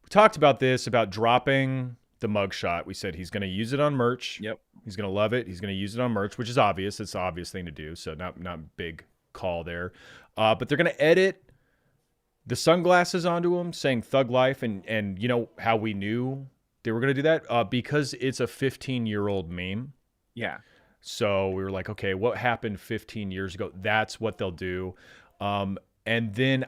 talked about this, about dropping the mugshot. We said he's going to use it on merch. Yep. He's going to love it. He's going to use it on merch, which is obvious. It's the obvious thing to do. So not big call there. But they're going to edit the sunglasses onto him saying Thug Life. And you know how we knew they were going to do that? Because it's a 15-year-old meme. Yeah. So we were like, okay, what happened 15 years ago? That's what they'll do. And then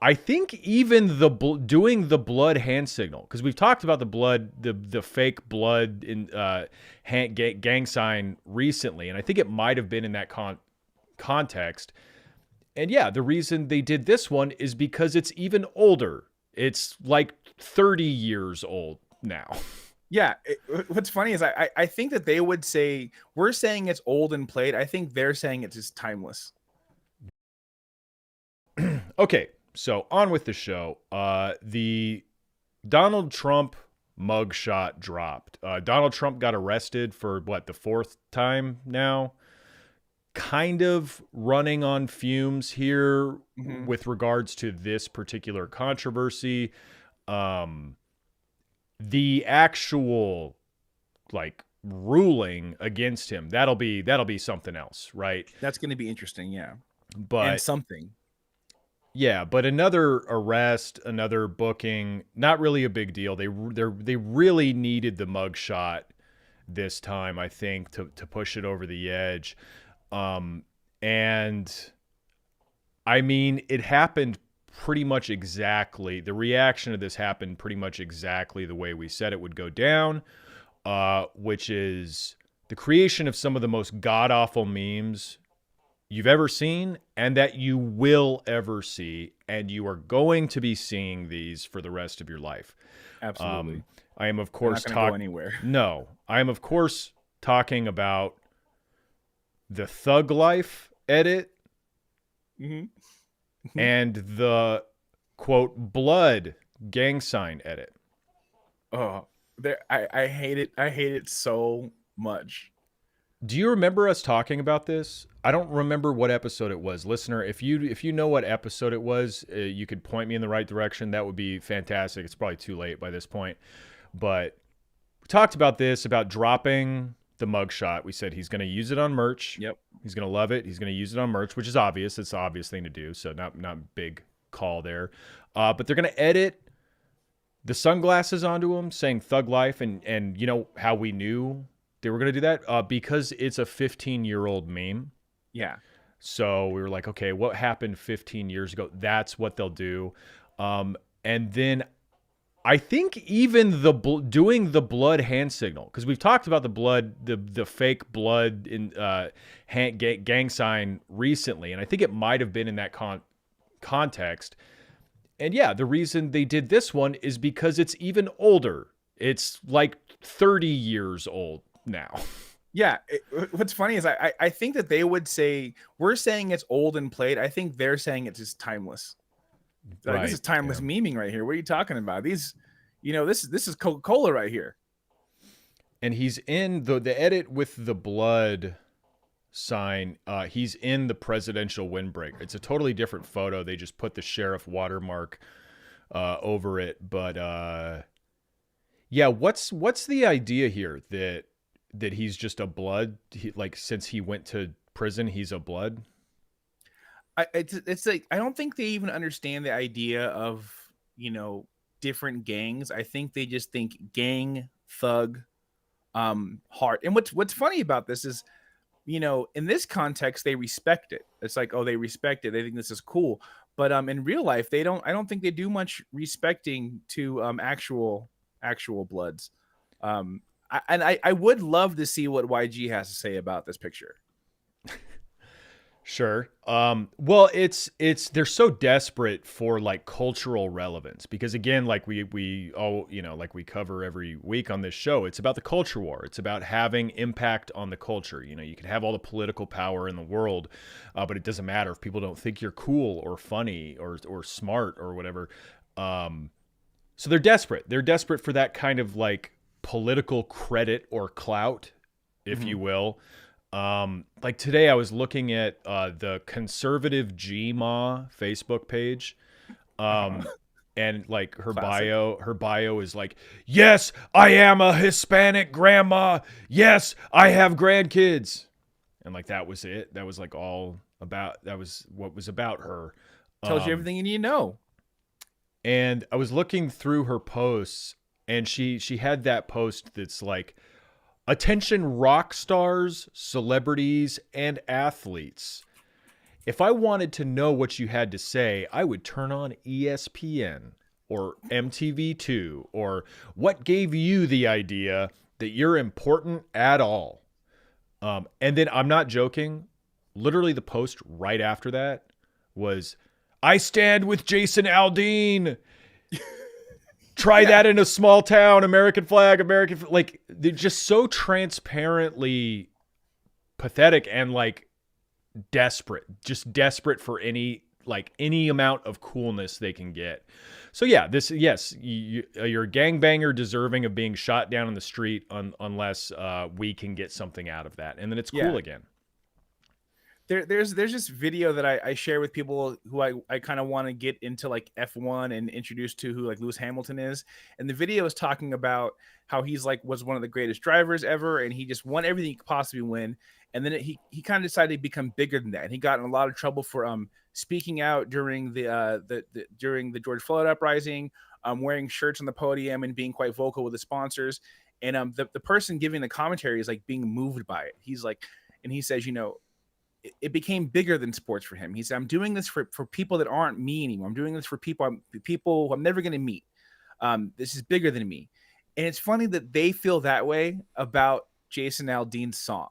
I think even doing the blood hand signal, because we've talked about the blood, the fake blood in gang sign recently, and I think it might have been in that context. And yeah, the reason they did this one is because it's even older. It's like 30 years old now. Yeah. What's funny is I think that they would say, we're saying it's old and played. I think they're saying it's just timeless. Okay, so on with the show. The Donald Trump mugshot dropped. Donald Trump got arrested for what, the fourth time now? Kind of running on fumes here with regards to this particular controversy. The actual like ruling against him, that'll be something else, right? That's going to be interesting. Yeah. And But something. yeah, but another arrest, another booking, not really a big deal. They really needed the mugshot this time, I think, to push it over the edge. And I mean, it happened pretty much exactly. The reaction to this happened pretty much exactly the way we said it would go down, which is the creation of some of the most god-awful memes you've ever seen and that you will ever see, and you are going to be seeing these for the rest of your life. Absolutely. I am, of course, not going to go anywhere. No, I am, of course, talking about the Thug Life edit and the quote blood gang sign edit. Oh, I hate it. I hate it so much. Do you remember us talking about this? I don't remember what episode it was. Listener, if you know what episode it was, you could point me in the right direction. That would be fantastic. It's probably too late by this point. But we talked about this, about dropping the mugshot. We said he's going to use it on merch. Yep. He's going to love it. He's going to use it on merch, which is obvious. It's the obvious thing to do. So not big call there. But they're going to edit the sunglasses onto him saying Thug Life. And you know how we knew they were going to do that? Because it's a 15-year-old meme. Yeah. So we were like, okay, what happened 15 years ago? That's what they'll do. And then I think even doing the blood hand signal, because we've talked about the blood, the fake blood in gang sign recently, and I think it might have been in that context. And yeah, the reason they did this one is because it's even older. It's like 30 years old now. Yeah. What's funny is I think that they would say, we're saying it's old and played. I think they're saying it's just timeless. Like, this is timeless memeing right here. What are you talking about? These, this is Coca-Cola right here. And he's in the edit with the blood sign. He's in the presidential windbreaker. It's a totally different photo. They just put the sheriff watermark over it. But yeah, what's the idea here that he's just a blood? Like, since he went to prison, he's a blood. It's like, I don't think they even understand the idea of different gangs. I think they just think gang, thug, heart. And what's funny about this is, in this context, they respect it. It's like, oh, they respect it. They think this is cool. But in real life, they don't. I don't think they do much respecting to actual bloods. I would love to see what YG has to say about this picture. Sure. Well, it's they're so desperate for like cultural relevance because, again, like we all, like we cover every week on this show, it's about the culture war. It's about having impact on the culture. You can have all the political power in the world, but it doesn't matter if people don't think you're cool or funny or smart or whatever. So they're desperate. They're desperate for that kind of like political credit or clout, if you will. Like today I was looking at the conservative GMA Facebook page. And like Classic. her bio is like, yes, I am a Hispanic grandma. Yes, I have grandkids. And like that was it. That was like all about, that was what was about her. Tells you Um, everything you need to know. and I was looking through her posts, and she had that post that's like, attention rock stars, celebrities, and athletes. If I wanted to know what you had to say, I would turn on ESPN or MTV2, or what gave you the idea that you're important at all. And then I'm not joking. Literally, the post right after that was, I stand with Jason Aldean. Try Yeah. that in a small town. American flag, like they're just so transparently pathetic and like desperate, just desperate for any amount of coolness they can get. So yeah, this, yes, you're a gangbanger deserving of being shot down in the street unless we can get something out of that, and then it's cool Yeah. again. There's this video that I share with people who I kind of want to get into like F1 and introduce to who like Lewis Hamilton is. And the video is talking about how he's like was one of the greatest drivers ever, and he just won everything he could possibly win. And then he kind of decided to become bigger than that. And he got in a lot of trouble for speaking out during the during the George Floyd uprising, wearing shirts on the podium and being quite vocal with the sponsors. And the person giving the commentary is like being moved by it. He's like, and he says, you know, it became bigger than sports for him. He said, I'm doing this for people that aren't me anymore. I'm doing this for people I'm never going to meet. This is bigger than me. And it's funny that they feel that way about Jason Aldean's song.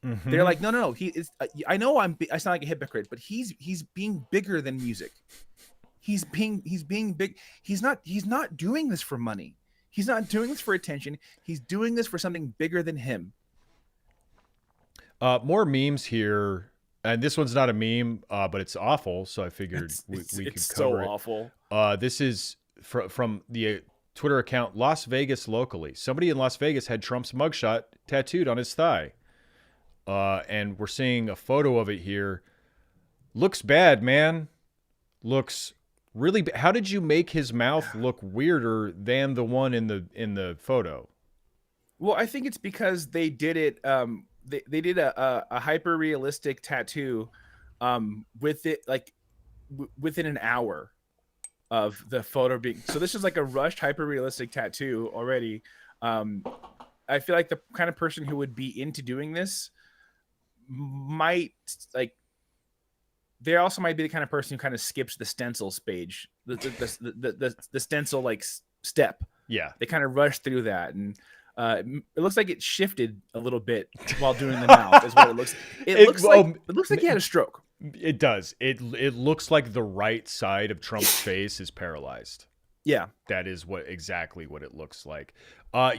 Mm-hmm. They're like, no. He is. I know I sound like a hypocrite, but he's being bigger than music. He's being big. He's not doing this for money. He's not doing this for attention. He's doing this for something bigger than him. More memes here, and this one's not a meme, but it's awful. So I figured we could It's cover so it. awful. This is from the Twitter account Las Vegas locally. Somebody in Las Vegas had Trump's mugshot tattooed on his thigh, and we're seeing a photo of it here. Looks bad, man. Looks really. How did you make his mouth look weirder than the one in the photo? Well, I think it's because they did it. They did a hyper realistic tattoo, with it like within an hour of the photo being. So this is like a rushed hyper realistic tattoo already. I feel like the kind of person who would be into doing this might like. They also might be the kind of person who kind of skips the stencil page, the stencil like step. Yeah. They kind of rush through that, and it looks like it shifted a little bit while doing the mouth. Is what it looks. It looks like he had a stroke. It does. It looks like the right side of Trump's face is paralyzed. Yeah, That is exactly what it looks like. I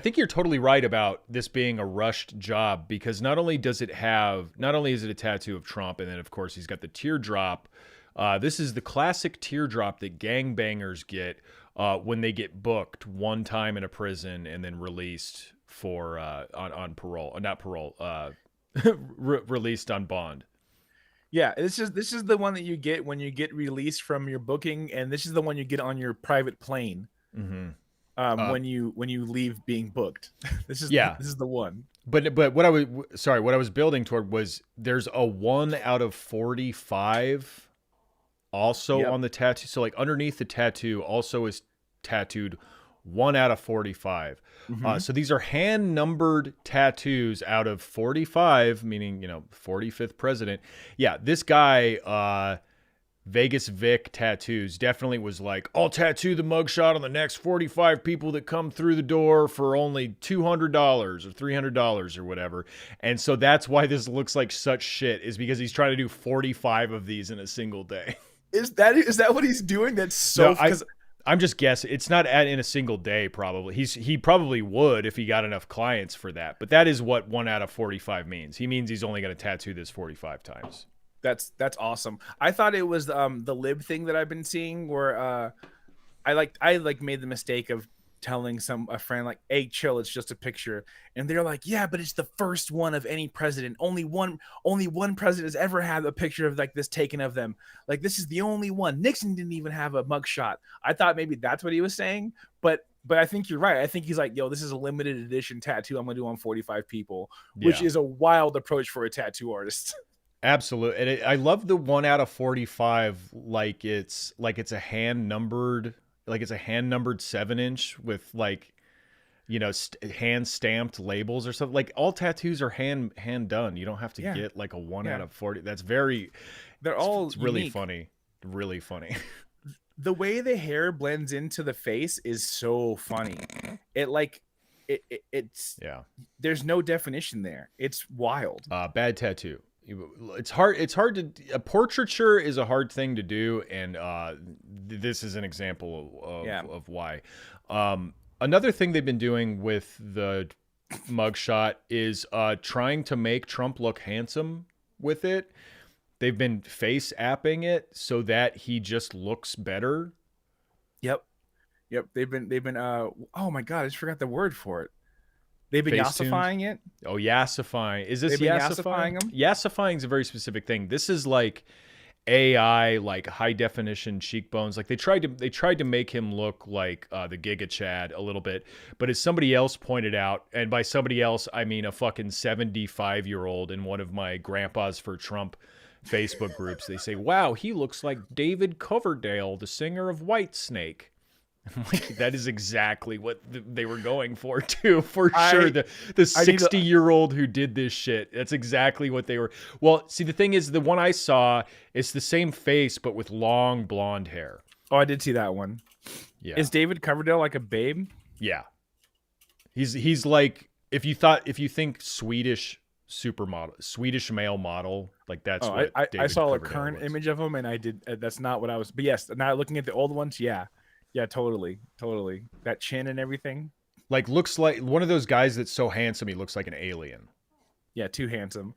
think you're totally right about this being a rushed job, because not only is it a tattoo of Trump, and then of course he's got the teardrop. This is the classic teardrop that gangbangers get when they get booked one time in a prison and then released for on parole, not parole, released on bond. yeah. This is the one that you get when you get released from your booking, and this is the one you get on your private plane. Mm-hmm. When you leave being booked. This is the one. But what I was building toward was there's a 1 out of 45 also on the tattoo. So like underneath the tattoo also is tattooed 1 out of 45. Mm-hmm. So these are hand numbered tattoos out of 45, meaning 45th president. Yeah, this guy Vegas Vic Tattoos definitely was like, I'll tattoo the mugshot on the next 45 people that come through the door for only $200 or $300 or whatever. And so that's why this looks like such shit, is because he's trying to do 45 of these in a single day. Is that what he's doing? That's so. No, I'm just guessing. It's not in a single day. Probably he probably would if he got enough clients for that. But that is what 1 out of 45 means. He means he's only going to tattoo this 45 times. That's awesome. I thought it was the lib thing that I've been seeing where I made the mistake of telling a friend like, "Hey, chill, it's just a picture," and they're like, "Yeah, but it's the first one of any president. Only one president has ever had a picture of like this taken of them. Like this is the only one. Nixon didn't even have a mugshot." I thought maybe that's what he was saying, but I think you're right. I think he's like, "Yo, this is a limited edition tattoo I'm gonna do on 45 people," which Yeah. is a wild approach for a tattoo artist. Absolutely. And I love the 1 out of 45, like it's a hand numbered, like it's a hand numbered 7-inch with like, you know, hand stamped labels or something. Like all tattoos are hand done. You don't have to Yeah, get like a one yeah. out of 40. That's very, They're all it's really unique. funny. Really funny. The way the hair blends into the face is so funny. It like it's Yeah. there's no definition there. It's wild. Bad tattoo. It's hard. It's hard to, a portraiture is a hard thing to do. And this is an example Yeah. of why. Another thing they've been doing with the mugshot is trying to make Trump look handsome with it. They've been face apping it so that he just looks better. Yep. Yep. They've been oh my god, I just forgot the word for it. They've been Face tuned. yassifying it. Oh, yassifying. Is this They've been yassifying? yassifying them. Yassifying is a very specific thing. This is like AI, like high definition cheekbones. Like they tried to make him look like the Giga Chad a little bit, but as somebody else pointed out, and by somebody else I mean a fucking 75-year-old in one of my Grandpas for Trump Facebook groups, they say, "Wow, he looks like David Coverdale, the singer of Whitesnake." I'm like, that is exactly what they were going for too, for sure. The 60-year-old who did this shit, that's exactly what they were. Well, see, the thing is, the one I saw, it's the same face but with long blonde hair. Oh, I did see that one. Yeah. Is David Coverdale like a babe? Yeah. He's like, if you think Swedish supermodel, Swedish male model, like that's what I saw Coverdale a current was. image of him, and I did. That's not what I was. But yes, now looking at the old ones, yeah, totally. That chin and everything. Like looks like one of those guys that's so handsome he looks like an alien. Yeah, too handsome.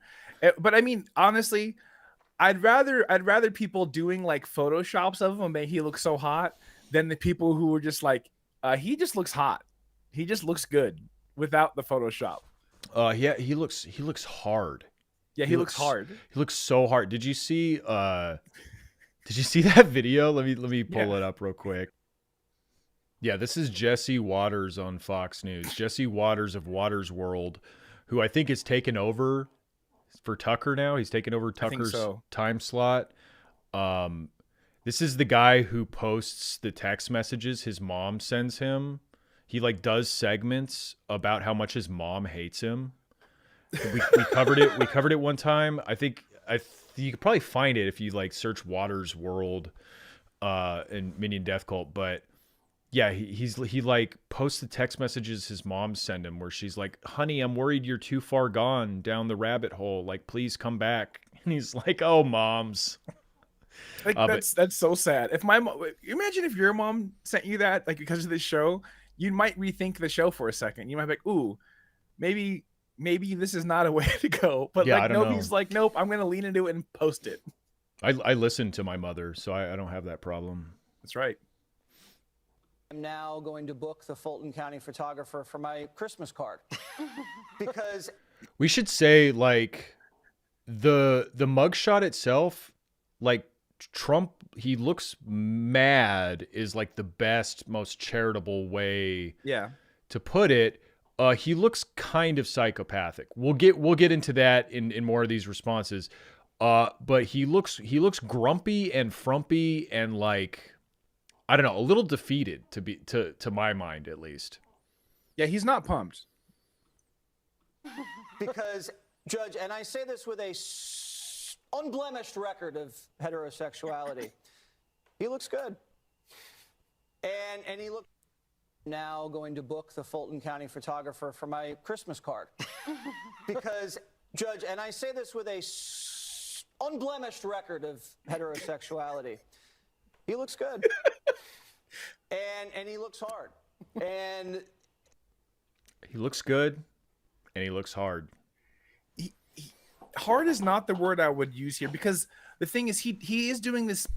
But I mean, honestly, I'd rather people doing like photoshops of him and make he look so hot than the people who were just like, he just looks hot. He just looks good without the Photoshop. Yeah, he looks hard. Yeah, he looks hard. He looks so hard. Did you see that video? Let me pull it up real quick. Yeah, this is Jesse Waters on Fox News. Jesse Waters of Waters World, who I think has taken over for Tucker now. He's taken over Tucker's time slot. This is the guy who posts the text messages his mom sends him. He like does segments about how much his mom hates him. We covered it. We covered it one time. I think you could probably find it if you like search Waters World and Minion Death Cult. But yeah, he like posts the text messages his mom send him where she's like, "Honey, I'm worried you're too far gone down the rabbit hole. Like, please come back." And he's like, "Oh, moms." Like that's so sad. If my mom, imagine if your mom sent you that, like because of this show, you might rethink the show for a second. You might be like, "Ooh, maybe this is not a way to go." But yeah, like, no, he's like, "Nope, I'm gonna lean into it and post it." I listen to my mother, so I don't have that problem. That's right. I'm now going to book the Fulton County photographer for my Christmas card because we should say like the mugshot itself, like Trump, he looks mad is like the best, most charitable way to put it. He looks kind of psychopathic. We'll get into that in more of these responses. But he looks grumpy and frumpy and like, I don't know, a little defeated to my mind at least. Yeah, he's not pumped. Because, Judge, and I say this with a unblemished record of heterosexuality, he looks good. And he looked now going to book the Fulton County photographer for my Christmas card. Because, Judge, and I say this with a unblemished record of heterosexuality, he looks good. And he looks hard. And he looks good and he looks hard. Hard is not the word I would use here because the thing is he is doing this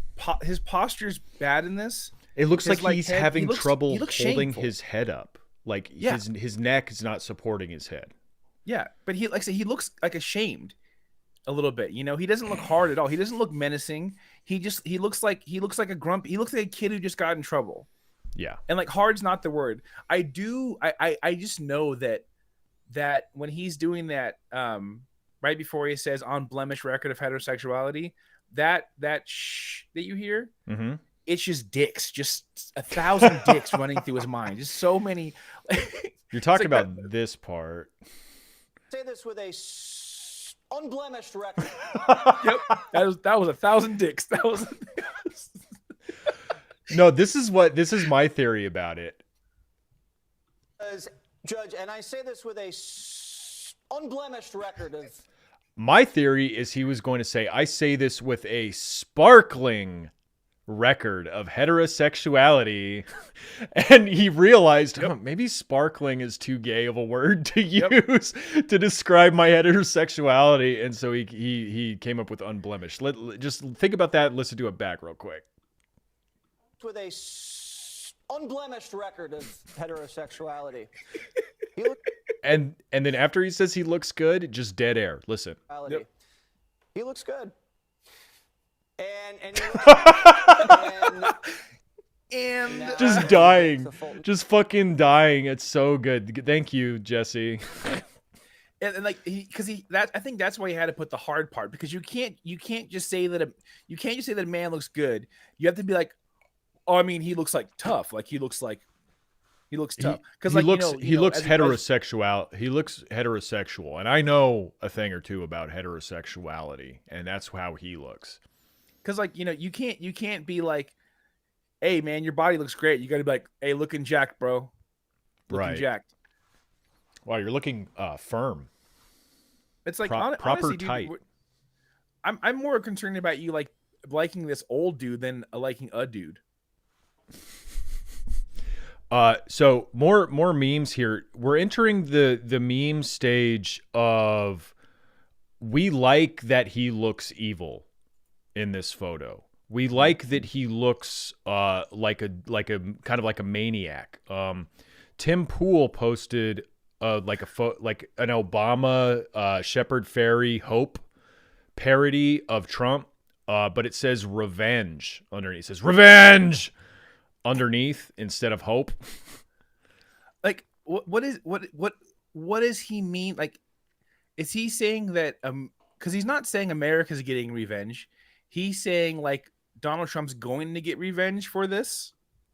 his posture's bad in this. It looks like His, he's head, having he trouble looks holding shameful. his head up. Like Yeah. his neck is not supporting his head. Yeah, but he like I said, he looks like ashamed a little bit. You know, he doesn't look hard at all. He doesn't look menacing. He looks like a grump. He looks like a kid who just got in trouble. Yeah. And like hard's not the word. I just know that when he's doing that right before he says unblemished record of heterosexuality, that shh that you hear, Mm-hmm. it's just dicks, just 1,000 dicks running through his mind. Just so many. You're talking like about this part. Say this with a unblemished record. Yep, that was 1,000 dicks. That was. No, this is my theory about it. Judge, and I say this with a unblemished record of. My theory is he was going to say, I say this with a sparkling record of heterosexuality. And he realized, maybe sparkling is too gay of a word to use to describe my heterosexuality. And so he came up with unblemished. Just think about that and listen to it back real quick. With a unblemished record of heterosexuality. And then after he says he looks good, just dead air. Listen. Yep. He looks good. And just dying. Just fucking dying. It's so good. Thank you, Jesse. And like I think that's why he had to put the hard part, because you can't just say that a man looks good. You have to be like, oh, I mean, he looks like tough. Like he looks tough because he looks heterosexual. He looks heterosexual, and I know a thing or two about heterosexuality, and that's how he looks. Because you can't be like, hey man, your body looks great. You got to be like, hey, looking jacked, bro. Looking jacked. Wow, you're looking firm. It's like proper honestly, tight. Dude, I'm more concerned about you like liking this old dude than liking a dude. So more memes here. We're entering the meme stage of we like that he looks evil in this photo. We like that he looks like a kind of like a maniac. Tim Pool posted like an Obama Shepard Fairey Hope parody of Trump, but it says revenge underneath. It says revenge underneath instead of hope. Like what does he mean? Like, is he saying that because he's not saying America's getting revenge, he's saying like Donald Trump's going to get revenge for this?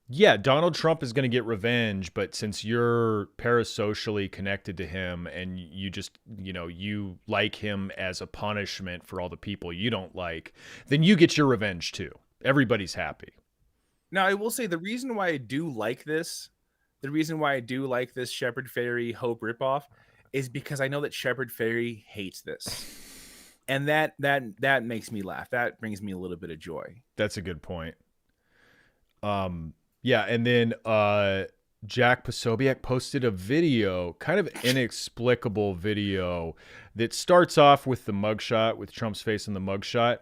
Yeah, Donald Trump is going to get revenge, but since you're parasocially connected to him and you just, you like him as a punishment for all the people you don't like, then you get your revenge too. Everybody's happy. Now, I will say the reason why I do like this Shepard Fairey Hope ripoff is because I know that Shepard Fairey hates this. And that makes me laugh. That brings me a little bit of joy. That's a good point. Yeah, and then Jack Posobiec posted a video, kind of inexplicable video, that starts off with the mugshot, with Trump's face in the mugshot,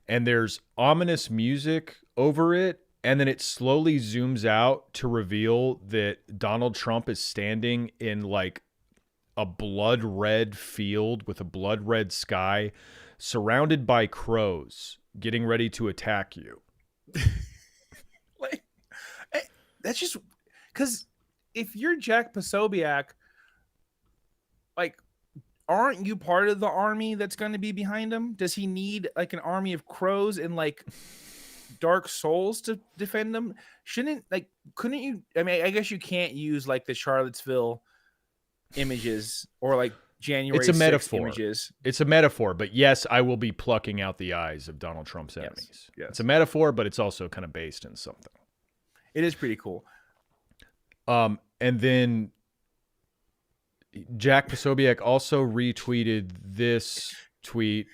and there's ominous music over it, and then it slowly zooms out to reveal that Donald Trump is standing in like a blood red field with a blood red sky, surrounded by crows, getting ready to attack you. Like, that's just because if you're Jack Posobiec, like, aren't you part of the army that's going to be behind him? Does he need like an army of crows and like dark souls to defend him? Couldn't you? I mean, I guess you can't use like the Charlottesville images or like January. It's a 6th metaphor. Images. It's a metaphor, but yes, I will be plucking out the eyes of Donald Trump's enemies. Yes. It's a metaphor, but it's also kind of based in something. It is pretty cool. And then Jack Posobiec also retweeted this tweet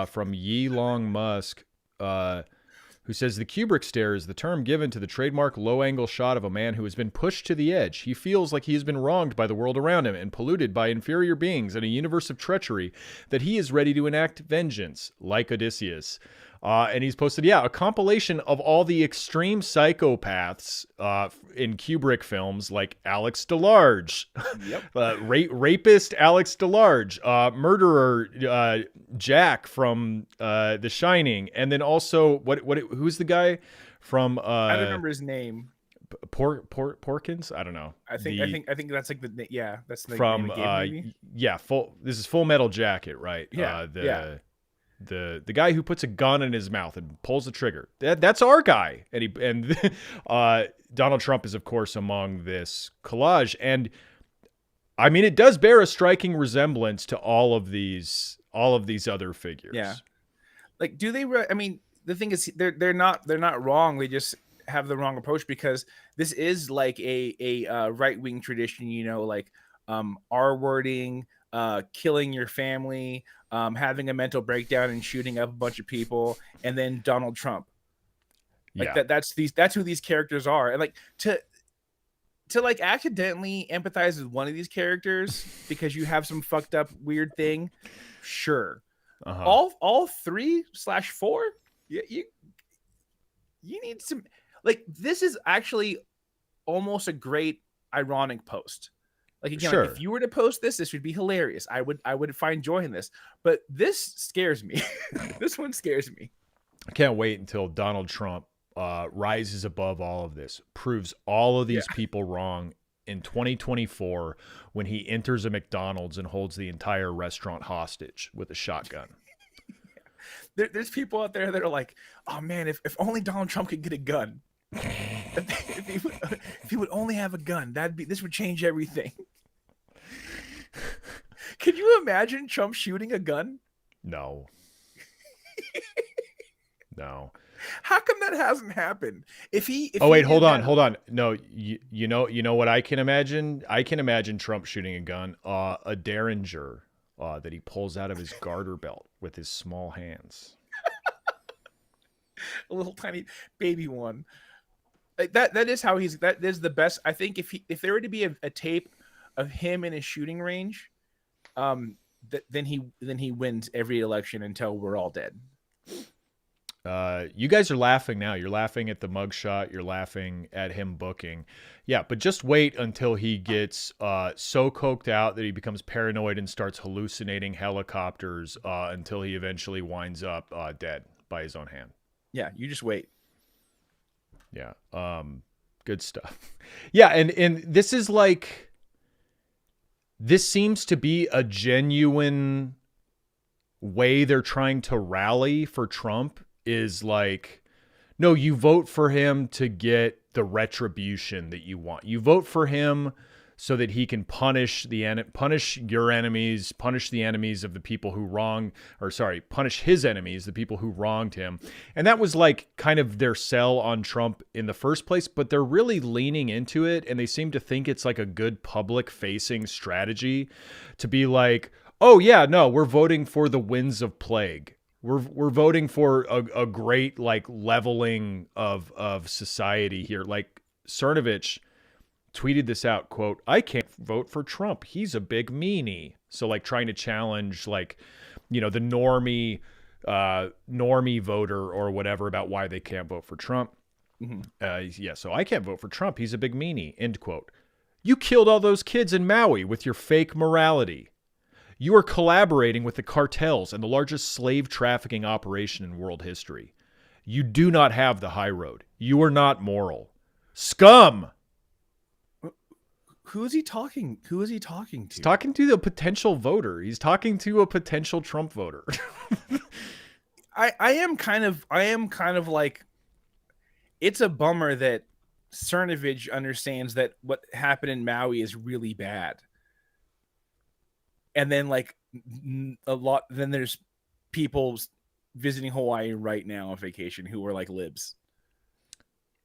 from Yi Long Musk, who says, the Kubrick stare is the term given to the trademark low-angle shot of a man who has been pushed to the edge. He feels like he has been wronged by the world around him and polluted by inferior beings in a universe of treachery, that he is ready to enact vengeance, like Odysseus. And he's posted, a compilation of all the extreme psychopaths in Kubrick films, like Alex DeLarge, rapist Alex DeLarge, murderer Jack from The Shining, and then also who's the guy from I don't remember his name. Porkins? I don't know. I think that's like that's the from name it gave, maybe? This is Full Metal Jacket, right? Yeah. The guy who puts a gun in his mouth and pulls the trigger. That's our guy. And Donald Trump is, of course, among this collage. And I mean, it does bear a striking resemblance to all of these other figures. Yeah. Like, do they? I mean, the thing is, they're not wrong. They just have the wrong approach, because this is like a right-wing tradition. You know, like R-wording, killing your family, having a mental breakdown and shooting up a bunch of people, and then Donald Trump. Like that's who these characters are. And like to like accidentally empathize with one of these characters because you have some fucked up weird thing, sure. All 3/4, you need some, like, this is actually almost a great ironic post. Like, again, sure. Like, if you were to post this would be hilarious. I would find joy in this. But this scares me. This one scares me. I can't wait until Donald Trump rises above all of this, proves all of these people wrong in 2024 when he enters a McDonald's and holds the entire restaurant hostage with a shotgun. There's people out there that are like, oh man, if only Donald Trump could get a gun. If he would only have a gun, this would change everything. Can you imagine Trump shooting a gun? No. No. How come that hasn't happened? Hold on. No, you know what I can imagine? I can imagine Trump shooting a gun, a Derringer that he pulls out of his garter belt with his small hands. A little tiny baby one. Like that is how that is the best. I think if there were to be a tape of him in his shooting range, then he wins every election until we're all dead. You guys are laughing now. You're laughing at the mugshot. You're laughing at him booking. Yeah, but just wait until he gets so coked out that he becomes paranoid and starts hallucinating helicopters until he eventually winds up dead by his own hand. Yeah, you just wait. Yeah. Good stuff. Yeah, and this is like, this seems to be a genuine way they're trying to rally for Trump, is like, no, you vote for him to get the retribution that you want. You vote for him so that he can punish your enemies, punish the enemies of the people who punish his enemies, the people who wronged him. And that was like kind of their sell on Trump in the first place, but they're really leaning into it, and they seem to think it's like a good public facing strategy to be like, oh yeah, no, we're voting for the winds of plague. We're voting for a great like leveling of society here. Like Cernovich tweeted this out, quote, "I can't vote for Trump. He's a big meanie." So like trying to challenge like, you know, the normie voter or whatever about why they can't vote for Trump. Mm-hmm. So I can't vote for Trump. He's a big meanie, end quote. You killed all those kids in Maui with your fake morality. You are collaborating with the cartels and the largest slave trafficking operation in world history. You do not have the high road. You are not moral. Scum! Who is he talking to? He's talking to the potential voter. He's talking to a potential Trump voter. I am kind of like, it's a bummer that Cernovich understands that what happened in Maui is really bad. And then like then there's people visiting Hawaii right now on vacation who are like libs.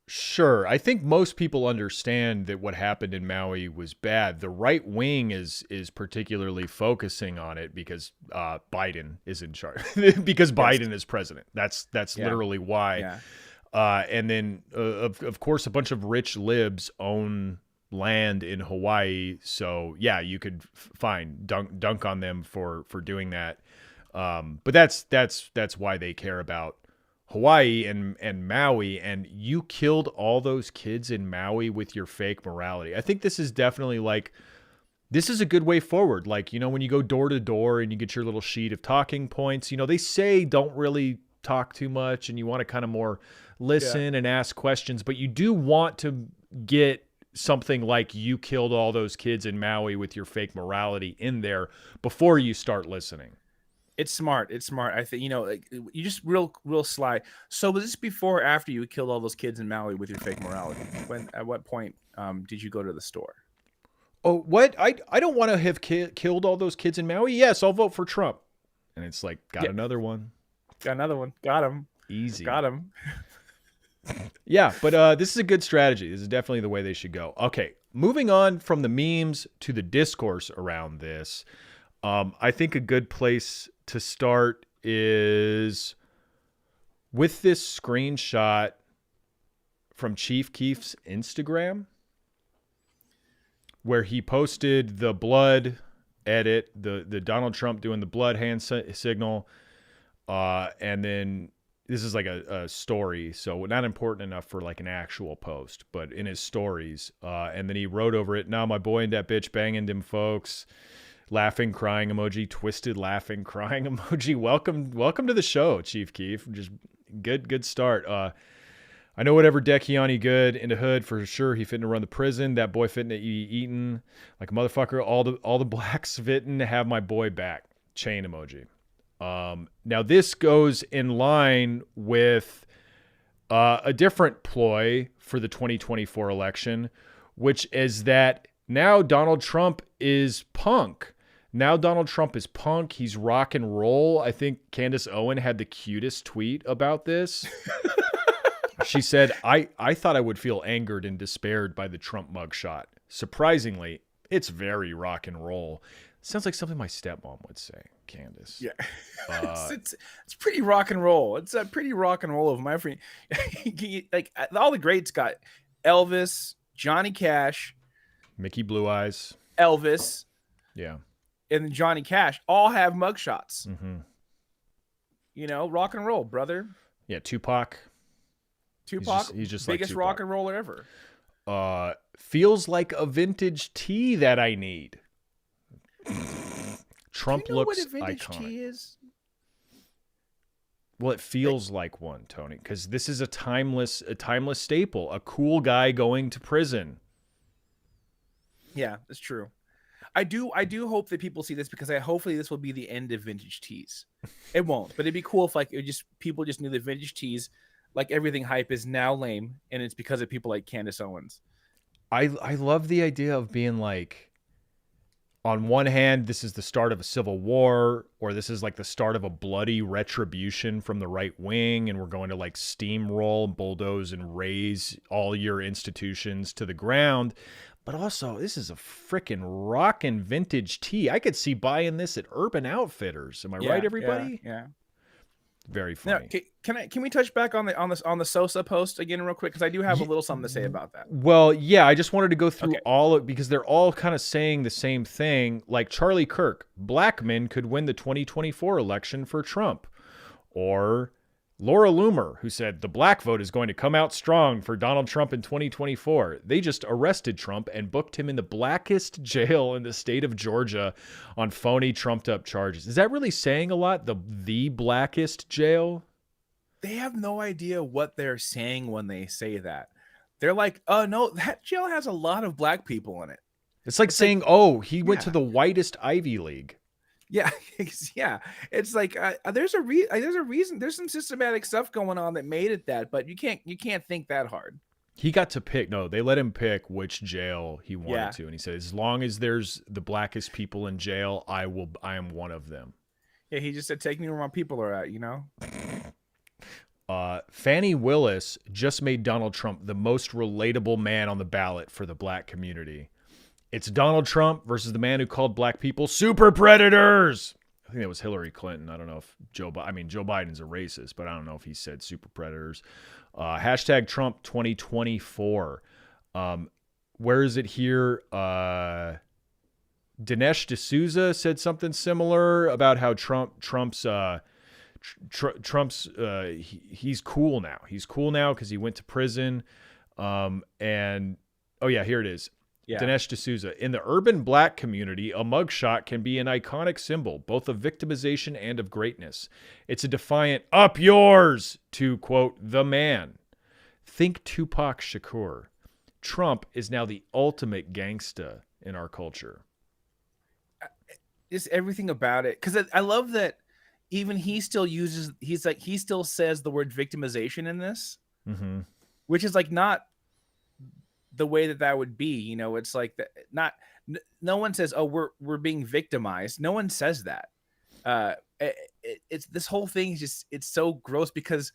Sure. I think most people understand that what happened in Maui was bad. The right wing is particularly focusing on it because Biden is in charge, because Biden is president. That's literally why. Yeah. And then, of course, a bunch of rich libs own land in Hawaii. So, yeah, you could dunk on them for doing that. But that's why they care about Hawaii and Maui, and you killed all those kids in Maui with your fake morality. I think this is definitely like, this is a good way forward. Like, you know, when you go door to door and you get your little sheet of talking points, you know, they say don't really talk too much and you want to kind of more listen and ask questions, but you do want to get something like you killed all those kids in Maui with your fake morality in there before you start listening. It's smart. It's smart. I think, you know, like, you just real sly. So was this before or after you killed all those kids in Maui with your fake morality? At what point did you go to the store? Oh, what? I don't want to have killed all those kids in Maui. Yes, I'll vote for Trump. And it's like, got another one. Got another one. Got him. Easy. Got him. Yeah, but this is a good strategy. This is definitely the way they should go. Okay, moving on from the memes to the discourse around this. I think a good place to start is with this screenshot from Chief Keef's Instagram, where he posted the blood edit, the Donald Trump doing the blood hand signal, and then this is like a story, so not important enough for like an actual post, but in his stories, and then he wrote over it, "Now my boy and that bitch banging them folks," laughing, crying emoji, twisted laughing, crying emoji. Welcome to the show, Chief Keef. Just good start. I know whatever deck he on, he good in the hood for sure. He fitting to run the prison. That boy fitting to eating like a motherfucker. All the blacks fitting to have my boy back. Chain emoji. Now this goes in line with a different ploy for the 2024 election, which is that now Donald Trump is punk. Now Donald Trump is punk. He's rock and roll. I think Candace Owen had the cutest tweet about this. She said, I thought I would feel angered and despaired by the Trump mugshot. Surprisingly, it's very rock and roll. Sounds like something my stepmom would say, Candace. Yeah. It's pretty rock and roll. It's a pretty rock and roll of my friend. Like, all the greats got Elvis, Johnny Cash, Mickey Blue Eyes, Elvis, yeah, and Johnny Cash all have mugshots. Mm-hmm. You know, rock and roll, brother. Yeah, Tupac. He's just biggest like rock and roller ever. Feels like a vintage tee that I need. Trump Do you know looks what a vintage iconic. tee is? Well, it feels like one, Tony, because this is a timeless staple. A cool guy going to prison. Yeah, that's true. I do hope that people see this, because hopefully this will be the end of vintage tees. It won't, but it'd be cool if people just knew that vintage tees, like everything hype, is now lame, and it's because of people like Candace Owens. I love the idea of being like, on one hand, this is the start of a civil war, or this is like the start of a bloody retribution from the right wing, and we're going to like steamroll, bulldoze, and raise all your institutions to the ground. But also, this is a freaking rockin' vintage tee. I could see buying this at Urban Outfitters. Am I right, everybody? Yeah. Very funny. Now, can we touch back on the Sosa post again real quick, because I do have a little something to say about that. Well, yeah, I just wanted to go through all of, because they're all kind of saying the same thing. Like Charlie Kirk, black men could win the 2024 election for Trump. Or Laura Loomer, who said the black vote is going to come out strong for Donald Trump in 2024. They just arrested Trump and booked him in the blackest jail in the state of Georgia on phony trumped up charges. Is that really saying a lot? The blackest jail? They have no idea what they're saying when they say that. They're like, oh no, that jail has a lot of black people in it. It's like saying, he went to the whitest Ivy League. Yeah, yeah. It's like there's a reason. There's some systematic stuff going on that made it that, but you can't think that hard. He got to pick. No, they let him pick which jail he wanted to, and he said, as long as there's the blackest people in jail, I am one of them. Yeah, he just said, take me where my people are at. You know. Fannie Willis just made Donald Trump the most relatable man on the ballot for the black community. It's Donald Trump versus the man who called black people super predators. I think that was Hillary Clinton. I don't know if Joe Biden's a racist, but I don't know if he said super predators. Hashtag Trump 2024. Where is it here? Dinesh D'Souza said something similar about how Trump's Trump's he's cool now. He's cool now because he went to prison. And oh yeah, here it is. Yeah. Dinesh D'Souza. In the urban black community, a mugshot can be an iconic symbol, both of victimization and of greatness. It's a defiant "up yours" to, quote, the man. Think Tupac Shakur. Trump is now the ultimate gangsta in our culture. Just everything about it. Because I love that even he still uses, he still says the word victimization in this, Mm-hmm. which is like not the way that would be. You know, it's like no one says, oh, we're being victimized. No one says that. It's this whole thing is just, it's so gross because,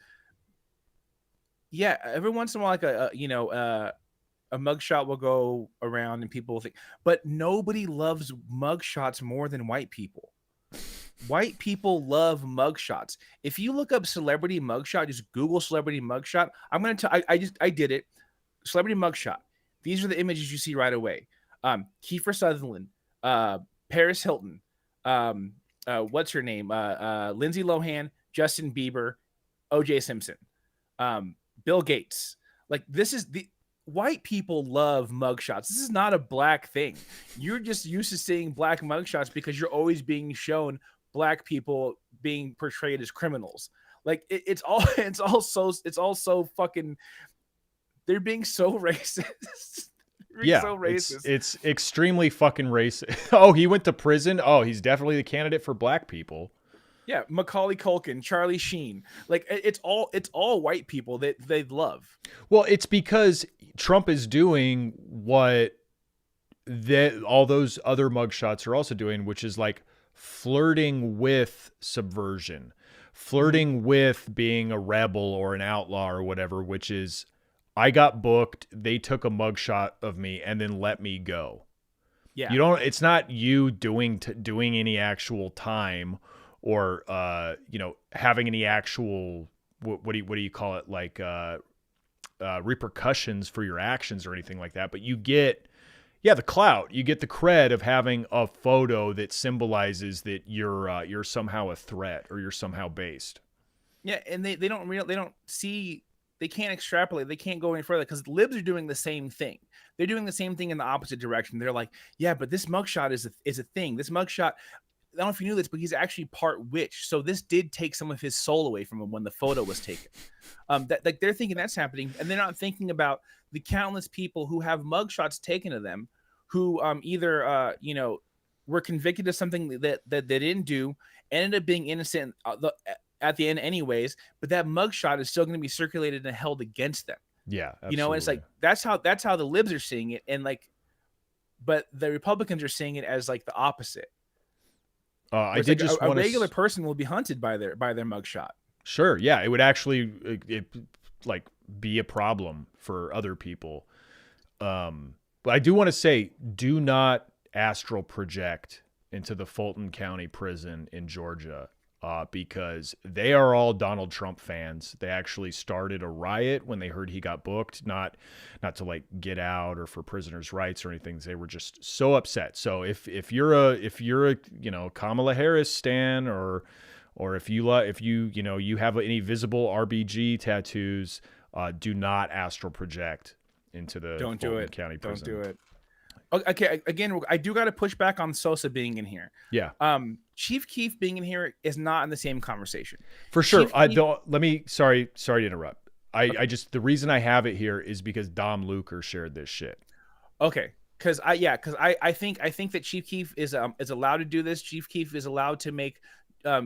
yeah, every once in a while, like a mugshot will go around and people will think, but nobody loves mugshots more than white people. White people love mugshots. If you look up celebrity mugshot, just Google celebrity mugshot. I'm going to tell, I did it. Celebrity mugshot. These are the images you see right away. Kiefer Sutherland, Paris Hilton, what's her name? Lindsay Lohan, Justin Bieber, OJ Simpson, Bill Gates. Like, this is the white people love mugshots. This is not a black thing. You're just used to seeing black mugshots because you're always being shown black people being portrayed as criminals. Like, it's all so fucking, they're being so racist. Yeah, so racist. It's extremely fucking racist. Oh, he went to prison. Oh, he's definitely the candidate for black people. Yeah, Macaulay Culkin, Charlie Sheen. Like, it's all white people that they love. Well, it's because Trump is doing what all those other mugshots are also doing, which is like flirting with subversion, flirting with being a rebel or an outlaw or whatever, which is, I got booked, they took a mugshot of me and then let me go. Yeah. It's not you doing any actual time or having any actual what do you call it, like repercussions for your actions or anything like that, but you get the clout, you get the cred of having a photo that symbolizes that you're somehow a threat or you're somehow based. Yeah, and they don't see, they can't extrapolate, they can't go any further because libs are doing the same thing. They're doing the same thing in the opposite direction. They're like, yeah, but this mugshot is a thing. This mugshot, I don't know if you knew this, but he's actually part witch. So this did take some of his soul away from him when the photo was taken. That, like, they're thinking that's happening, and they're not thinking about the countless people who have mugshots taken of them, who either were convicted of something that they didn't do, ended up being innocent at the end anyways, but that mugshot is still going to be circulated and held against them. Yeah, absolutely. You know, and it's like that's how the libs are seeing it, and like, but the Republicans are seeing it as like the opposite. I did just a regular person will be hunted by their mugshot. Sure, yeah, it would actually like be a problem for other people. But I do want to say, do not astral project into the Fulton County Prison in Georgia. Because they are all Donald Trump fans. They actually started a riot when they heard he got booked, not to like get out or for prisoners' rights or anything. They were just so upset. So if you're a Kamala Harris stan or if you have any visible RBG tattoos, do not astral project into the Fulton County Prison. Don't do it. Okay, again, I do got to push back on Sosa being in here. Yeah. Chief Keef being in here is not in the same conversation. For sure. Sorry to interrupt. I just, the reason I have it here is because Dom Luker shared this shit. Okay. Because I think that Chief Keef is allowed to do this. Chief Keef is allowed to make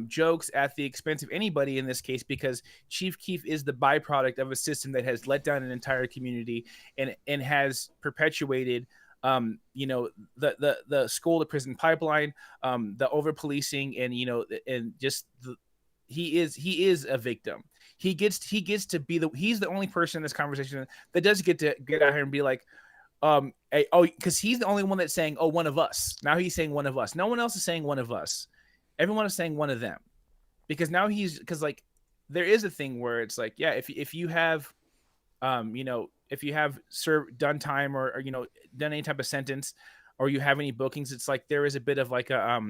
jokes at the expense of anybody in this case, because Chief Keef is the byproduct of a system that has let down an entire community and has perpetuated the school to prison pipeline, the over policing, and he is a victim. He gets to be he's the only person in this conversation that does get to get out here and be like, because he's the only one that's saying, oh, one of us. Now he's saying one of us. No one else is saying one of us. Everyone is saying one of them, because now because like there is a thing where it's like, yeah, if you have if you have done time or done any type of sentence, or you have any bookings, it's like there is a bit of like a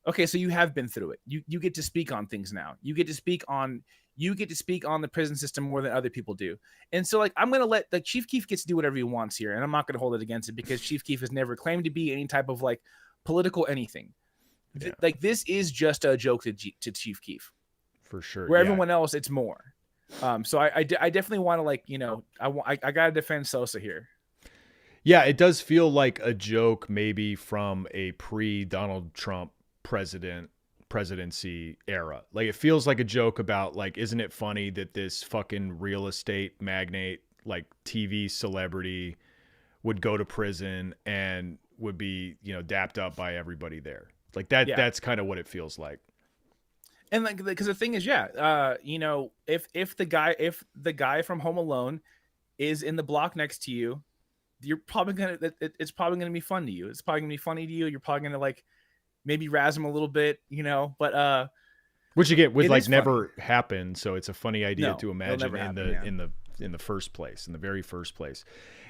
Okay, so you have been through it. You get to speak on things now. You get to speak on the prison system more than other people do. And so like I'm gonna let the Chief Keef gets to do whatever he wants here, and I'm not gonna hold it against it because Chief Keef has never claimed to be any type of like political anything. Yeah. Like this is just a joke to Chief Keef. For sure. Where Yeah. everyone else, it's more. So I definitely want to like, you know, I gotta defend Sosa here. Yeah, it does feel like a joke maybe from a pre-Donald Trump presidency era. Like it feels like a joke about like, isn't it funny that this fucking real estate magnate, like TV celebrity would go to prison and would be, you know, dapped up by everybody there. Like that, Yeah. that's kind of what it feels like. And like, because the thing is, you know, if the guy from Home Alone is in the block next to you, you're probably gonna it's probably gonna be fun to you. It's probably gonna be funny to you. You're probably gonna like maybe razz him a little bit, you know. But which again would it like is never happen. So it's a funny idea No, to it'll imagine never in happen, the yeah. in the first place, in the very first place.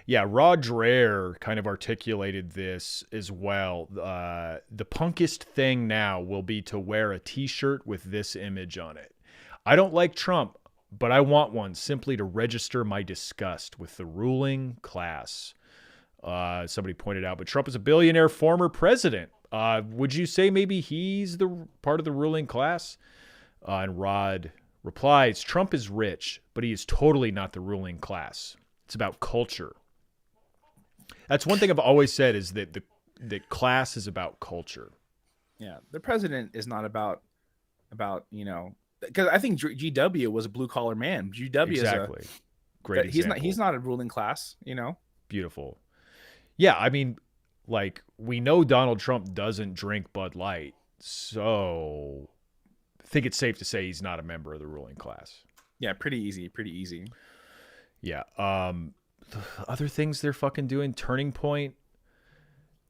Yeah, Rod Dreher kind of articulated this as well. The punkest thing now will be to wear a T-shirt with this image on it. I don't like Trump, but I want one simply to register my disgust with the ruling class. Somebody pointed out, but Trump is a billionaire former president. Would you say maybe he's the part of the ruling class? And Rod replies, Trump is rich, but he is totally not the ruling class. It's about culture. That's one thing I've always said is that that class is about culture. yeah, the president is not about you know, because I think GW was a blue collar man. GW Exactly. is Great example. he's not a ruling class, you know. Beautiful. Yeah, I mean, like we know Donald Trump doesn't drink Bud Light, so I think it's safe to say he's not a member of the ruling class. Yeah, pretty easy. Yeah. Other things they're fucking doing. Turning Point.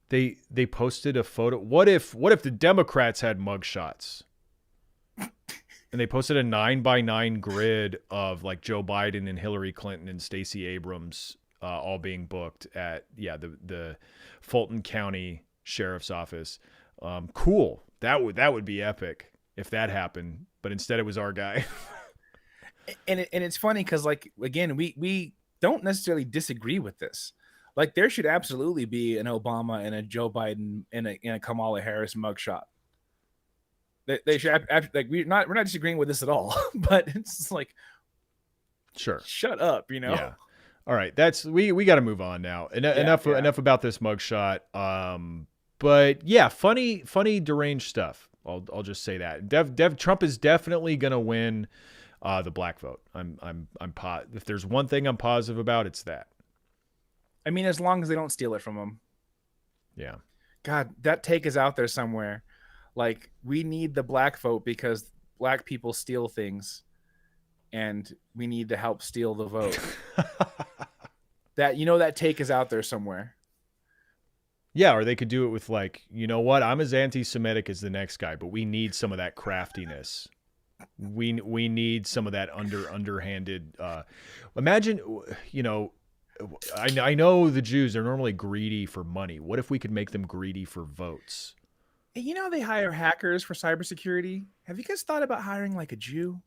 They posted a photo. What if the Democrats had mugshots? And they posted a 9x9 grid of like Joe Biden and Hillary Clinton and Stacey Abrams all being booked at the Fulton County Sheriff's Office. Cool. That would be epic if that happened. But instead it was our guy. And it's funny because like again we don't necessarily disagree with this. Like there should absolutely be an Obama and a Joe Biden and a Kamala Harris mugshot. They should like we're not disagreeing with this at all. But it's just like Sure. shut up, you know. Yeah. All right. That's we got to move on now. Enough about this mugshot. But yeah, funny deranged stuff. I'll just say that. Trump is definitely gonna win the black vote. If there's one thing I'm positive about, it's that. I mean, as long as they don't steal it from him. Yeah. God, that take is out there somewhere. Like we need the black vote because black people steal things, and we need to help steal the vote. That take is out there somewhere. Yeah, or they could do it with like, you know what? I'm as anti-Semitic as the next guy, but we need some of that craftiness. We need some of that underhanded. Imagine, you know, I know the Jews are normally greedy for money. What if we could make them greedy for votes? You know they hire hackers for cybersecurity. Have you guys thought about hiring like a Jew?